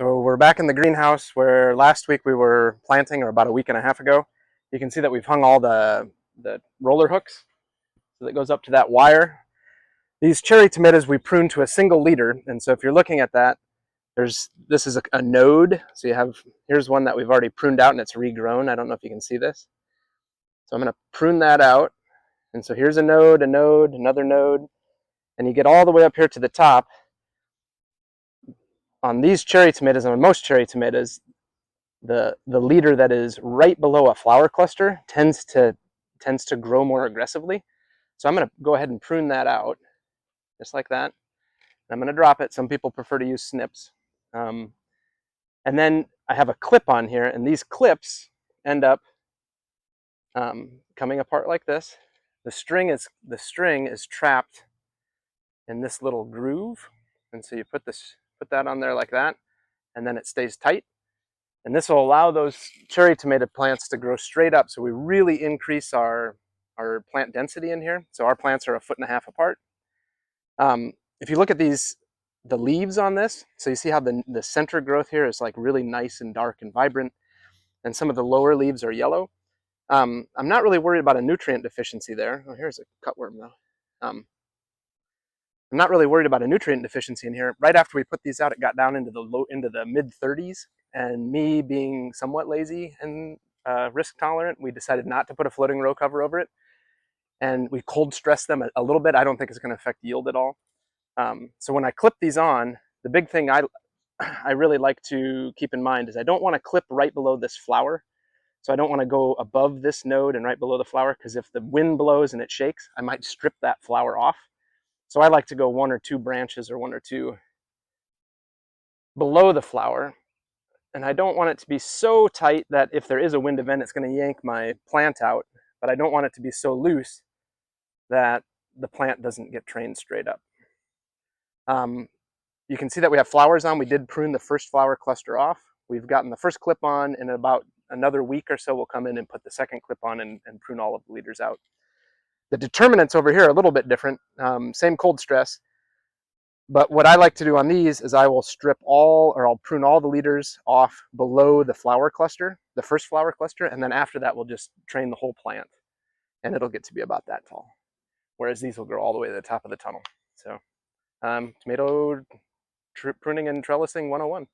So we're back in the greenhouse where last week we were planting, or about a week and a half ago. You can see that we've hung all the roller hooks so that goes up to that wire. These cherry tomatoes we pruned to a single leader, and so if you're looking at that, this is a node. So here's one that we've already pruned out and it's regrown. I don't know if you can see this. So I'm going to prune that out, and so here's a node, another node, and you get all the way up here to the top. On these cherry tomatoes, and on most cherry tomatoes, the leader that is right below a flower cluster tends to grow more aggressively. So I'm going to go ahead and prune that out, just like that. I'm going to drop it. Some people prefer to use snips. And then I have a clip on here, and these clips end up coming apart like this. The string is trapped in this little groove, and so you put that on there like that, and then it stays tight. And this will allow those cherry tomato plants to grow straight up, so we really increase our plant density in here. So our plants are 1.5 feet apart. If you look at the leaves on this, so you see how the center growth here is like really nice and dark and vibrant, and some of the lower leaves are yellow. I'm not really worried about a nutrient deficiency there. Oh, here's a cutworm though. I'm not really worried about a nutrient deficiency in here. Right after we put these out, it got down into the mid 30s, and me being somewhat lazy and risk tolerant, we decided not to put a floating row cover over it, and we cold stressed them a little bit. I don't think it's going to affect yield at all. So when I clip these on, the big thing I really like to keep in mind is I don't want to clip right below this flower. So I don't want to go above this node and right below the flower, because if the wind blows and it shakes, I might strip that flower off. So I like to go 1 or 2 branches or 1 or 2 below the flower. And I don't want it to be so tight that if there is a wind event, it's going to yank my plant out. But I don't want it to be so loose that the plant doesn't get trained straight up. You can see that we have flowers on. We did prune the first flower cluster off. We've gotten the first clip on, and in about another week or so, we'll come in and put the second clip on and prune all of the leaders out. The determinants over here are a little bit different. Same cold stress. But what I like to do on these is I'll prune all the leaders off below the flower cluster, the first flower cluster, and then after that, we'll just train the whole plant, and it'll get to be about that tall. Whereas these will grow all the way to the top of the tunnel. So tomato pruning and trellising 101.